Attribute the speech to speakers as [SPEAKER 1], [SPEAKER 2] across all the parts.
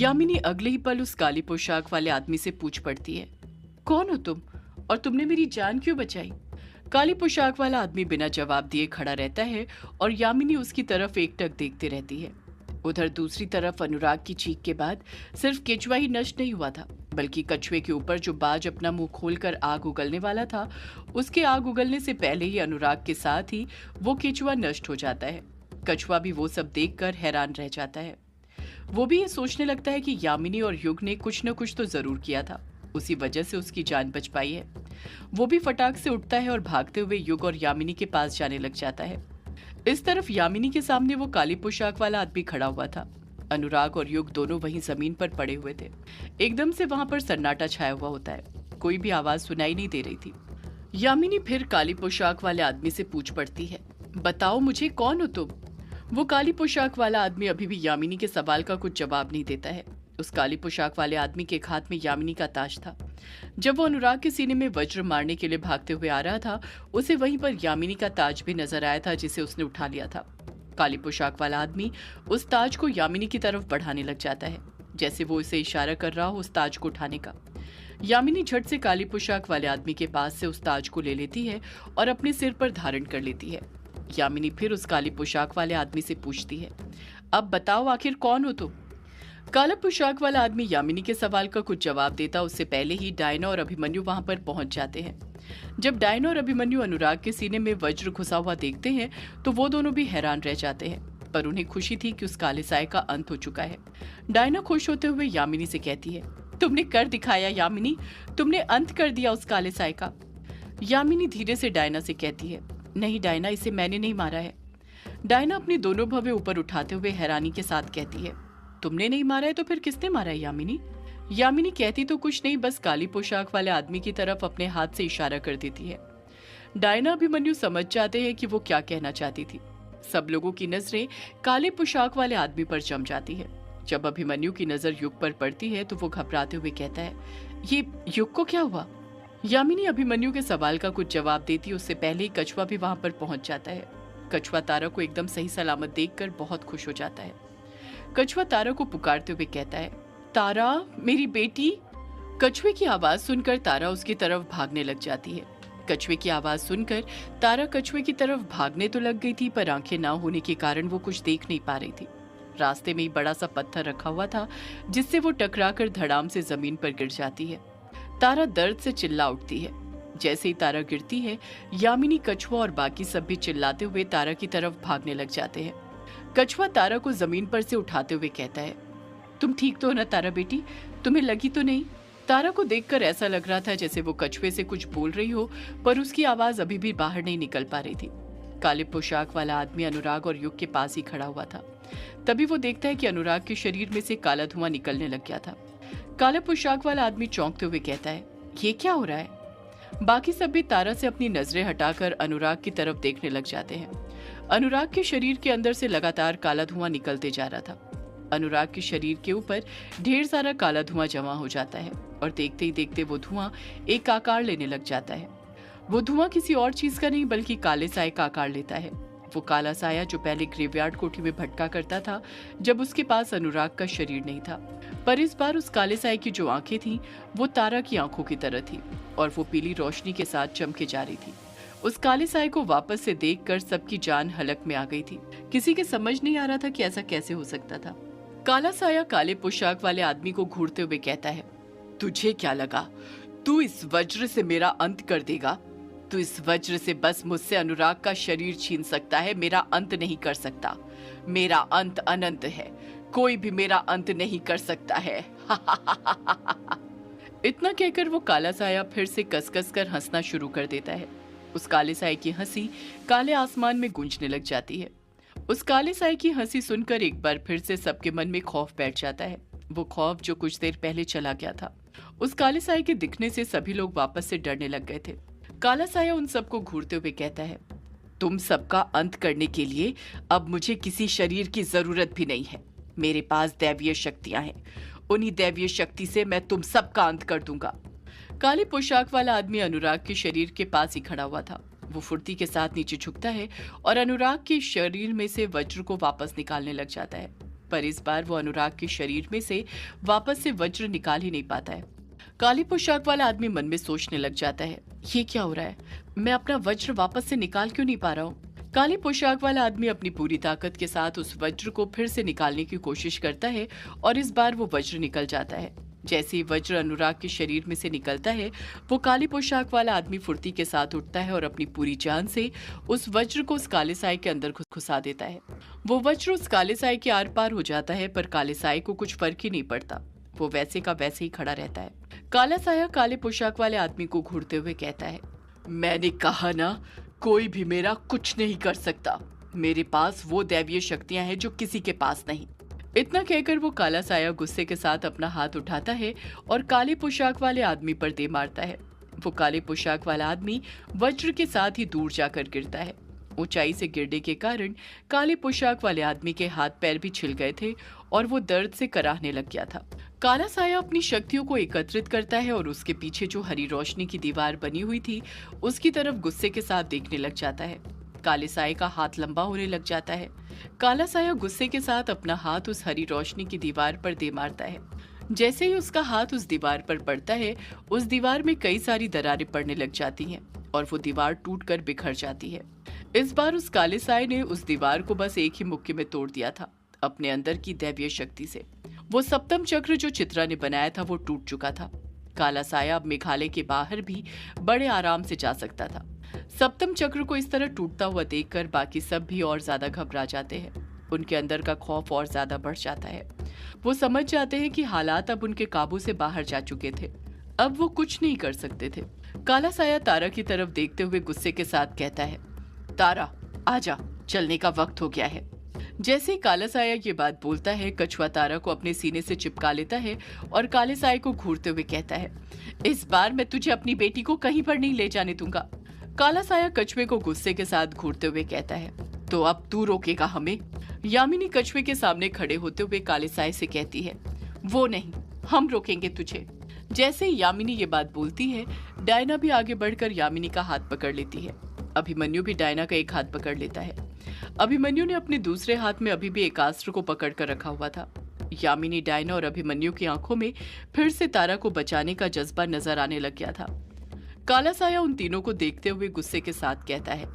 [SPEAKER 1] यामिनी अगले ही पल उस काली पोशाक वाले आदमी से पूछ पड़ती है, कौन हो तुम और तुमने मेरी जान क्यों बचाई? काली पोशाक वाला आदमी बिना जवाब दिए खड़ा रहता है और यामिनी उसकी तरफ एकटक देखते रहती है। उधर दूसरी तरफ अनुराग की चीख के बाद सिर्फ केचुआ ही नष्ट नहीं हुआ था, बल्कि कछुए के ऊपर जो बाज अपना मुंह खोलकर आग उगलने वाला था, उसके आग उगलने से पहले ही अनुराग के साथ ही वो केचुआ नष्ट हो जाता है। कछुआ भी वो सब देखकर हैरान रह जाता है। वो भी ये सोचने लगता है कि यामिनी और युग ने कुछ न कुछ तो जरूर किया था, उसी वजह से उसकी जान बच पाई है। वो भी फटाक से उठता है और भागते हुए युग और यामिनी के पास जाने लग जाता है। इस तरफ यामिनी के सामने वो काली पोशाक वाला आदमी खड़ा हुआ था। अनुराग और युग दोनों वहीं जमीन पर पड़े हुए थे। एकदम से वहां पर सन्नाटा छाया हुआ होता है, कोई भी आवाज सुनाई नहीं दे रही थी। यामिनी फिर काली पोशाक वाले आदमी से पूछ पड़ती है, बताओ मुझे, कौन हो तुम? वो काली पोशाक वाला आदमी अभी भी यामिनी के सवाल का कुछ जवाब नहीं देता है। उस काली पोशाक वाले आदमी के हाथ में यामिनी का ताज था। जब वो अनुराग के सीने में वज्र मारने के लिए भागते हुए आ रहा था, उसे वहीं पर यामिनी का ताज भी नजर आया था, जिसे उसने उठा लिया था। काली पोशाक वाला आदमी उस ताज को यामिनी की तरफ बढ़ाने लग जाता है, जैसे वो इसे इशारा कर रहा हो उस ताज को उठाने का। यामिनी झट से काली पोशाक वाले आदमी के पास से उस ताज को ले लेती है और अपने सिर पर धारण कर लेती है। यामिनी फिर उस काली पोशाक वाले आदमी से पूछती है, अब बताओ आखिर कौन हो तुम? काला पोशाक वाला आदमी यामिनी के सवाल का कुछ जवाब देता उससे पहले ही डायना और अभिमन्यु वहां पर पहुंच जाते हैं। जब डायना और अभिमन्यु अनुराग के सीने में वज्र घुसा हुआ देखते हैं तो वो दोनों भी हैरान रह जाते हैं, पर उन्हें खुशी थी कि उस काले साए का अंत हो चुका है। डायना खुश होते हुए यामिनी से कहती है, तुमने कर दिखाया यामिनी, तुमने अंत कर दिया उस काले साए का। यामिनी धीरे से डायना से कहती है, नहीं डायना, इसे मैंने नहीं मारा है। डायना अपनी दोनों भवें ऊपर उठाते हुए हैरानी के साथ कहती है, तुमने नहीं मारा है तो फिर किसने मारा है यामिनी? यामिनी कहती तो कुछ नहीं, बस काली पोशाक वाले आदमी की तरफ अपने हाथ से इशारा कर देती है। डायना अभिमन्यु समझ जाते हैं कि वो क्या कहना चाहती थी। सब लोगों की नजरें काले पोशाक वाले आदमी पर जम जाती है। जब अभिमन्यु की नजर युग पर पड़ती है तो वो घबराते हुए कहता है, ये युग को क्या हुआ? यामिनी अभिमन्यु के सवाल का कुछ जवाब देती उससे पहले ही कछुआ भी वहां पर पहुंच जाता है। कछुआ तारा को एकदम सही सलामत देखकर बहुत खुश हो जाता है। कछुआ तारा को पुकारते हुए कहता है, तारा मेरी बेटी। कछुए की आवाज सुनकर तारा उसकी तरफ भागने लग जाती है। कछुए की आवाज सुनकर तारा कछुए की तरफ भागने तो लग गई थी, पर आंखें ना होने के कारण वो कुछ देख नहीं पा रही थी। रास्ते में ही बड़ा सा पत्थर रखा हुआ था, जिससे वो टकराकर धड़ाम से जमीन पर गिर जाती है। तारा दर्द से चिल्ला उठती है। जैसे ही तारा गिरती है, यामिनी, कछुआ और बाकी सब भी चिल्लाते हुए तारा की तरफ भागने लग जाते हैं। कछुआ तारा को जमीन पर से उठाते हुए कहता है, तुम ठीक तो हो ना तारा बेटी, तुम्हें लगी तो नहीं? तारा को देखकर ऐसा लग रहा था जैसे वो कछुए से कुछ बोल रही हो, पर उसकी आवाज अभी भी बाहर नहीं निकल पा रही थी। काले पोशाक वाला आदमी अनुराग और युग के पास ही खड़ा हुआ था। तभी वो देखता है कि अनुराग के शरीर में से काला धुआं निकलने लग गया था। काला पोशाक वाला आदमी चौंकते हुए कहता है, ये क्या हो रहा है? बाकी सब भी तारा से अपनी नजरें हटाकर अनुराग की तरफ देखने लग जाते हैं। अनुराग के शरीर के अंदर से लगातार काला धुआं निकलते जा रहा था। अनुराग के शरीर के ऊपर ढेर सारा काला धुआं जमा हो जाता है और देखते ही देखते वो धुआं एक आकार लेने लग जाता है। वो धुआं किसी और चीज का नहीं बल्कि काले साए का आकार लेता है। वो काला साया जो पहले ग्रेवयार्ड कोठी में भटका करता था जब उसके पास अनुराग का शरीर नहीं था, पर इस बार उस काले साए की जो आंखें थीं वो तारा की आंखों की तरह थी और वो पीली रोशनी के साथ चमके जा रही थी। उस काले साए को वापस से देखकर सबकी जान हलक में आ गई थी। किसी के समझ नहीं आ रहा था कि ऐसा कैसे हो सकता था। काला साया काले पोशाक वाले आदमी को घूरते हुए कहता है, तुझे क्या लगा तू इस वज्र से मेरा अंत कर देगा? तू इस वज्र से बस मुझसे अनुराग का शरीर छीन सकता है, मेरा अंत नहीं कर सकता। मेरा अंत अनंत है, कोई भी मेरा अंत नहीं कर सकता है। इतना कहकर वो काला साया फिर से कसकस कर हंसना शुरू कर देता है। उस काले साए की हंसी काले आसमान में गूंजने लग जाती है। उस काले साए की हंसी सुनकर एक बार फिर से सबके मन में खौफ बैठ जाता है। वो खौफ जो कुछ देर पहले चला गया था। उस काले साए के दिखने से सभी लोग वापस से डरने लग गए थे। काला साया उन सबको घूरते हुए कहता है, तुम सबका अंत करने के लिए अब मुझे किसी शरीर की जरूरत भी नहीं है। मेरे पास दैवीय शक्तियां हैं, उन्हीं दैवीय शक्ति से मैं तुम सबका अंत कर दूंगा। काले पोशाक वाला आदमी अनुराग के शरीर के पास ही खड़ा हुआ था। वो फुर्ती के साथ नीचे झुकता है और अनुराग के शरीर में से वज्र को वापस निकालने लग जाता है। पर इस बार वो अनुराग के शरीर में से वापस से वज्र निकाल ही नहीं पाता है। काली पोशाक वाला आदमी मन में सोचने लग जाता है, ये क्या हो रहा है, मैं अपना वज्र वापस से निकाल क्यों नहीं पा रहा हूँ। काली पोशाक वाला आदमी अपनी पूरी ताकत के साथ उस वज्र को फिर से निकालने की कोशिश करता है और इस बार वो वज्र निकल जाता है। जैसे ही वज्र अनुराग के शरीर में से निकलता है, वो काली पोशाक वाला आदमी फुर्ती के साथ उठता है और अपनी पूरी जान से उस वज्र को उस काले साए के अंदर घुसा देता है। वो वज्र उस काले साए के आर पार हो जाता है, पर काले साए को कुछ फर्क ही नहीं पड़ता, वो वैसे का वैसे ही खड़ा रहता है। काला साया काले पोशाक वाले आदमी को घूरते हुए कहता है, मैंने कहा ना, कोई भी मेरा कुछ नहीं कर सकता, मेरे पास वो दैवीय शक्तियां हैं जो किसी के पास नहीं। इतना कहकर वो काला साया गुस्से के साथ अपना हाथ उठाता है और काले पोशाक वाले आदमी पर दे मारता है। वो काले पोशाक वाला आदमी वज्र के साथ ही दूर जाकर गिरता है। ऊंचाई से गिरने के कारण काले पोशाक वाले आदमी के हाथ पैर भी छिल गए थे और वो दर्द से कराहने लग गया था। काला साया अपनी शक्तियों को एकत्रित करता है और उसके पीछे जो हरी रोशनी की दीवार बनी हुई थी उसकी तरफ गुस्से के साथ देखने लग जाता है। काले साये का हाथ लंबा होने लग जाता है। काला साया गुस्से के साथ अपना हाथ उस हरी रोशनी की दीवार पर दे मारता है। जैसे ही उसका हाथ उस दीवार पर पड़ता है, उस दीवार में कई सारी दरारें पड़ने लग जाती हैं और वो दीवार टूटकर बिखर जाती है। इस बार उस काले साये ने उस दीवार को बस एक ही मुक्के में तोड़ दिया था, अपने अंदर की दैवीय शक्ति से। वो सप्तम चक्र जो चित्रा ने बनाया था वो टूट चुका था। काला साया अब मेघालय के बाहर भी बड़े आराम से जा सकता था। सप्तम चक्र को इस तरह टूटता हुआ देखकर बाकी सब भी और ज्यादा घबरा जाते हैं। उनके अंदर का खौफ और ज्यादा बढ़ जाता है। वो समझ जाते हैं कि हालात अब उनके काबू से बाहर जा चुके थे, अब वो कुछ नहीं कर सकते थे। काला साया तारा की तरफ देखते हुए गुस्से के साथ कहता है, तारा आजा, चलने का वक्त हो गया है। जैसे ही काला साया ये बात बोलता है, कछुआ तारा को अपने सीने से चिपका लेता है और काले साये को घूरते हुए कहता है, इस बार मैं तुझे अपनी बेटी को कहीं पर नहीं ले जाने दूंगा। काला साया कछुए को गुस्से के साथ घूरते हुए कहता है, तो अब तू रोकेगा हमें? यामिनी कछुए के सामने खड़े होते हुए काले साये से कहती है, वो नहीं, हम रोकेंगे तुझे। जैसे ही यामिनी ये बात बोलती है, डायना भी आगे बढ़कर यामिनी का हाथ पकड़ लेती है। अभिमन्यु भी डायना का एक हाथ पकड़ लेता है। अभिमन्यु ने अपने दूसरे हाथ में अभी भी एक अस्त्र को पकड़ कर रखा हुआ था। यामिनी, डायना और अभिमन्यु की आंखों में फिर से तारा को बचाने का जज्बा नजर आने लग गया था। काला साया उन तीनों को देखते हुए गुस्से के साथ कहता है,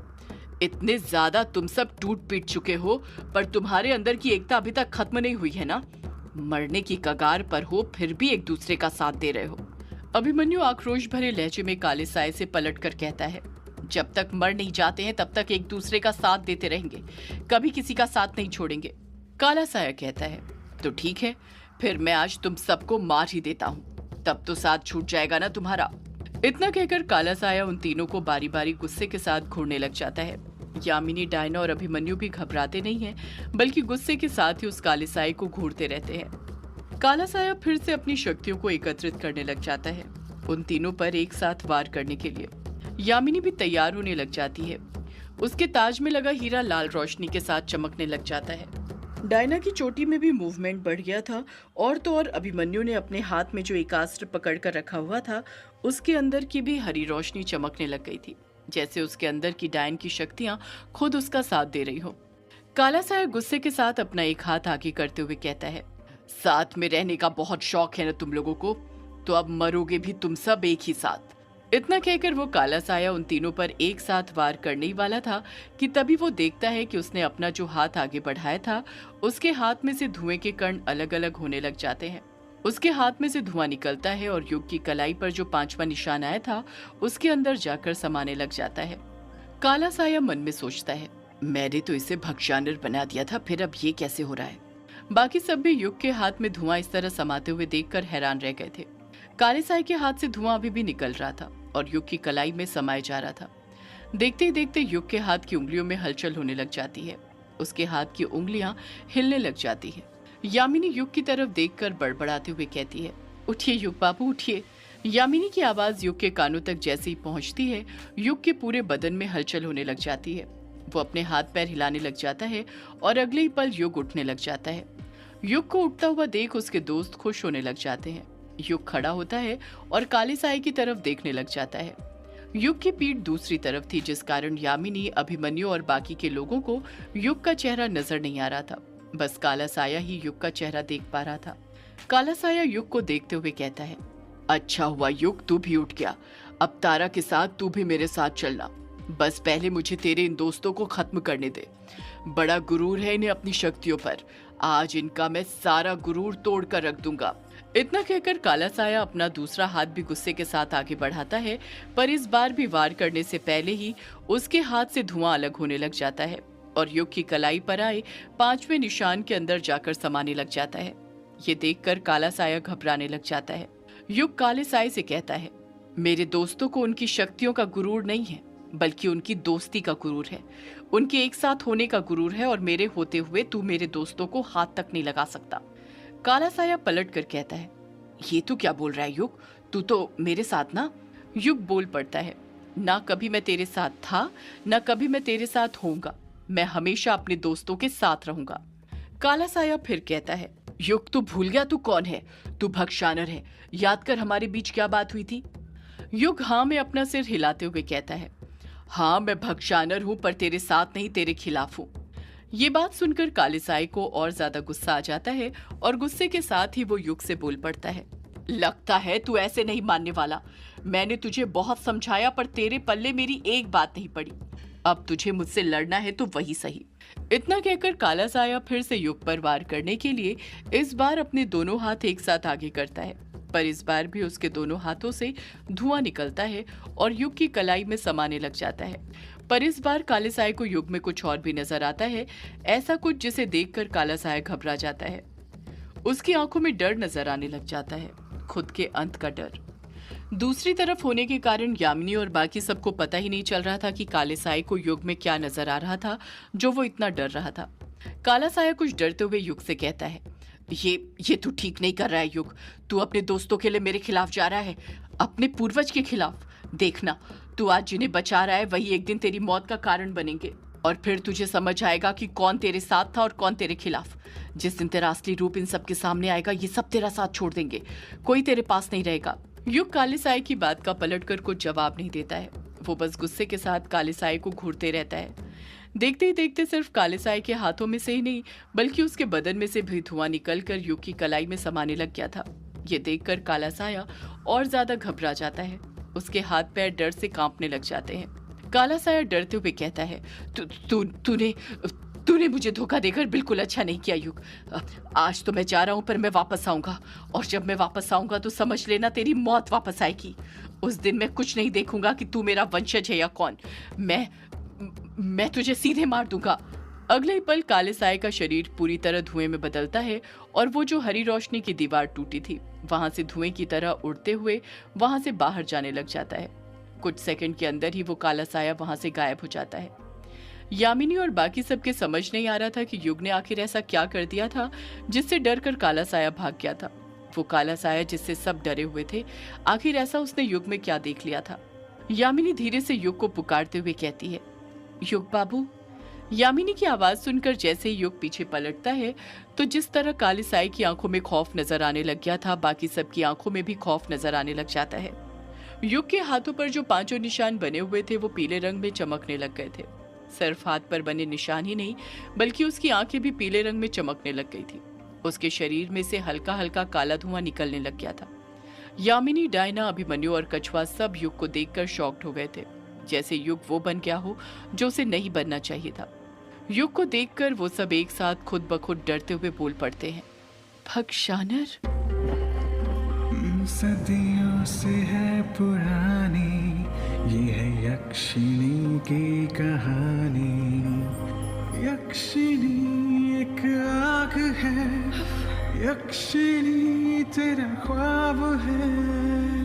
[SPEAKER 1] इतने ज्यादा तुम सब टूट पीट चुके हो, पर तुम्हारे अंदर की एकता अभी तक खत्म नहीं हुई है ना? मरने की कगार पर हो, फिर भी एक दूसरे का साथ दे रहे हो। अभिमन्यु आक्रोश भरे लहजे में काले साये से पलट कर कहता है, जब तक मर नहीं जाते हैं तब तक एक दूसरे का साथ देते रहेंगे, कभी किसी का साथ नहीं छोड़ेंगे। काला साया कहता है, तो ठीक है, फिर मैं आज तुम सबको मार ही देता हूँ, तब तो साथ छूट जाएगा ना तुम्हारा। इतना कहकर काला साया उन तीनों को बारी बारी गुस्से के साथ घूरने लग जाता है। यामिनी, डायना और अभिमन्यु भी घबराते नहीं हैं, बल्कि गुस्से के साथ ही उस काले साये को घूरते रहते हैं। काला साया फिर से अपनी शक्तियों को एकत्रित करने लग जाता है, उन तीनों पर एक साथ वार करने के लिए। यामिनी भी तैयार होने लग जाती है। उसके ताज में लगा हीरा लाल रोशनी के साथ चमकने लग जाता है। डायना की चोटी में भी मूवमेंट बढ़ गया था, और तो और अभिमन्यु ने अपने हाथ में जो एक अस्त्र पकड़ कर रखा हुआ था उसके अंदर की भी हरी रोशनी चमकने लग गई थी, जैसे उसके अंदर की डायन की शक्तियां खुद उसका साथ दे रही हो। काला साया गुस्से के साथ अपना एक हाथ आगे करते हुए कहता है, साथ में रहने का बहुत शौक है ना तुम लोगों को, तो अब मरोगे भी तुम सब एक ही साथ। इतना कहकर वो काला साया उन तीनों पर एक साथ वार करने ही वाला था कि तभी वो देखता है कि उसने अपना जो हाथ आगे बढ़ाया था उसके हाथ में से धुएं के कण अलग अलग होने लग जाते हैं। उसके हाथ में से धुआं निकलता है और युग की कलाई पर जो 5वां निशान आया था उसके अंदर जाकर समाने लग जाता है। काला साया मन में सोचता है, मैंने तो इसे भक्षानर बना दिया था, फिर अब ये कैसे हो रहा है। बाकी सब भी युग के हाथ में धुआं इस तरह समाते हुए देखकर हैरान रह गए थे। काले साये के हाथ से धुआं अभी भी निकल रहा था और युग की कलाई में समाये जा रहा था। देखते ही देखते युग के हाथ की उंगलियों में हलचल होने लग जाती है, उसके हाथ की उंगलियां हिलने लग जाती है। यामिनी युग की तरफ देखकर बड़बड़ाते हुए कहती है, उठिए युग बाबू उठिए। यामिनी की आवाज युग के कानों तक जैसे ही पहुंचती है, युग के पूरे बदन में हलचल होने लग जाती है। वो अपने हाथ पैर हिलाने लग जाता है और अगले ही पल युग उठने लग जाता है। युग को उठता हुआ देख उसके दोस्त खुश होने लग जाते हैं। युग खड़ा होता है और काले साये की तरफ देखने लग जाता है। युग की पीठ दूसरी तरफ थी, जिस कारण यामिनी, अभिमन्यु और बाकी के लोगों को युग का चेहरा नजर नहीं आ रहा था। बस काला साया ही युग का चेहरा देख पा रहा था। काला साया युग को देखते हुए कहता है, अच्छा हुआ युग तू भी उठ गया, अब तारा के साथ तू भी मेरे साथ चलना। बस पहले मुझे तेरे इन दोस्तों को खत्म करने दे। बड़ा गुरूर है इन्हें अपनी शक्तियों पर, आज इनका मैं सारा गुरूर तोड़ कर रख दूंगा। इतना कहकर काला साया अपना दूसरा हाथ भी गुस्से के साथ आगे बढ़ाता है, पर इस बार भी वार करने से पहले ही उसके हाथ से धुआं अलग होने लग जाता है और युग की कलाई पर आए 5वें निशान के अंदर जाकर समाने लग जाता है। ये देखकर काला साया घबराने लग जाता है। युग काले साए से कहता है, मेरे दोस्तों को उनकी शक्तियों का गुरूर नहीं है, बल्कि उनकी दोस्ती का गुरूर है, उनके एक साथ होने का गुरूर है, और मेरे होते हुए तू मेरे दोस्तों को हाथ तक नहीं लगा सकता। काला साया पलट कर कहता है, ये तू क्या बोल रहा है युग, तू तो मेरे साथ ना। युग बोल पड़ता है, ना कभी मैं तेरे साथ था, ना कभी मैं तेरे साथ होऊंगा, मैं हमेशा अपने दोस्तों के साथ रहूंगा। काला साया फिर कहता है, युग तू भूल गया तू कौन है, तू भक्षानर है, याद कर हमारे बीच क्या बात हुई थी। युग हाँ में अपना सिर हिलाते हुए कहता है, हाँ मैं भक्षानर हूं, पर तेरे साथ नहीं तेरे खिलाफ हूं। ये बात सुनकर काले साए को और ज्यादा गुस्सा आ जाता है और गुस्से के साथ ही वो युग से बोल पड़ता है, लगता है तू ऐसे नहीं मानने वाला, मैंने तुझे बहुत समझाया पर तेरे पल्ले मेरी एक बात नहीं पड़ी, अब तुझे मुझसे लड़ना है तो वही सही। इतना कहकर काला साया फिर से युग पर वार करने के लिए इस बार अपने दोनों हाथ एक साथ आगे करता है, पर इस बार भी उसके दोनों हाथों से धुआं निकलता है और युग की कलाई में समाने लग जाता है। पर इस बार काले साए को युग में कुछ और भी नजर आता है, ऐसा कुछ जिसे देखकर काला साया घबरा जाता है। उसकी आंखों में डर नजर आने लग जाता है, खुद के अंत का डर। दूसरी तरफ होने के कारण यामिनी और बाकी सबको पता ही नहीं चल रहा था कि काले साए को युग में क्या नजर आ रहा था जो वो इतना डर रहा था। काला साया कुछ डरते हुए युग से कहता है, ये तू ठीक नहीं कर रहा है युग, तू अपने दोस्तों के लिए मेरे खिलाफ जा रहा है, अपने पूर्वज के खिलाफ। देखना, तू आज जिन्हें बचा रहा है वही एक दिन तेरी मौत का कारण बनेंगे, और फिर तुझे समझ आएगा कि कौन तेरे साथ था और कौन तेरे खिलाफ। जिस दिन तेरा असली रूप इन सब के सामने आएगा, ये सब तेरा साथ छोड़ देंगे, कोई तेरे पास नहीं रहेगा। युग काले साए की बात का पलटकर कुछ जवाब नहीं देता है, वो बस गुस्से के साथ काले साए को घूरते रहता है। देखते ही देखते सिर्फ काले साए के हाथों में से ही नहीं बल्कि उसके बदन में से भी धुआं निकलकर युग की कलाई में समाने लग गया था। ये देखकर काला साया और ज्यादा घबरा जाता है, उसके हाथ पैर डर से कांपने लग जाते हैं। काला साया डरते हुए कहता है, तूने मुझे धोखा देकर बिल्कुल अच्छा नहीं किया युग। आज तो मैं जा रहा हूं, पर मैं वापस आऊंगा, और जब मैं वापस आऊंगा तो समझ लेना तेरी मौत वापस आएगी। उस दिन मैं कुछ नहीं देखूंगा कि तू मेरा वंशज है या कौन, मैं तुझे सीधे मार दूंगा। अगले ही पल काले साए का शरीर पूरी तरह धुएं में बदलता है और वो जो हरी रोशनी की दीवार टूटी थी वहां से धुएं की तरह उड़ते हुए वहां से बाहर जाने लग जाता है। कुछ सेकंड के अंदर ही वो काला साया वहां से गायब हो जाता है। यामिनी और बाकी सबके समझ नहीं आ रहा था कि युग ने आखिर ऐसा क्या कर दिया था जिससे डर कर काला साया भाग गया था। वो काला साया जिससे सब डरे हुए थे, आखिर ऐसा उसने युग में क्या देख लिया था। यामिनी धीरे से युग को पुकारते हुए कहती है, युग बाबू। यामिनी की आवाज सुनकर जैसे ही युग पीछे पलटता है तो जिस तरह काले साए की आंखों में खौफ नजर आने लग गया था, बाकी सबकी आंखों में भी खौफ नजर आने लग जाता है। युग के हाथों पर जो 5 निशान बने हुए थे वो पीले रंग में चमकने लग गए थे। सिर्फ हाथ पर बने निशान ही नहीं बल्कि उसकी आंखें भी पीले रंग में चमकने लग गई थी। उसके शरीर में से हल्का हल्का काला धुआं निकलने लग गया था। यामिनी, डायना, अभिमन्यु और कछुआ सब युग को देखकर शॉक्ड हो गए थे, जैसे युग वो बन गया हो जो उसे नहीं बनना चाहिए था। युग को देखकर वो सब एक साथ खुद ब खुद डरते हुए बोल पड़ते हैं, भक्षानर।
[SPEAKER 2] सदियों से है पुरानी ये है यक्षिणी की कहानी। यक्षिणी एक आग है, यक्षिणी तेरा ख्वाब है।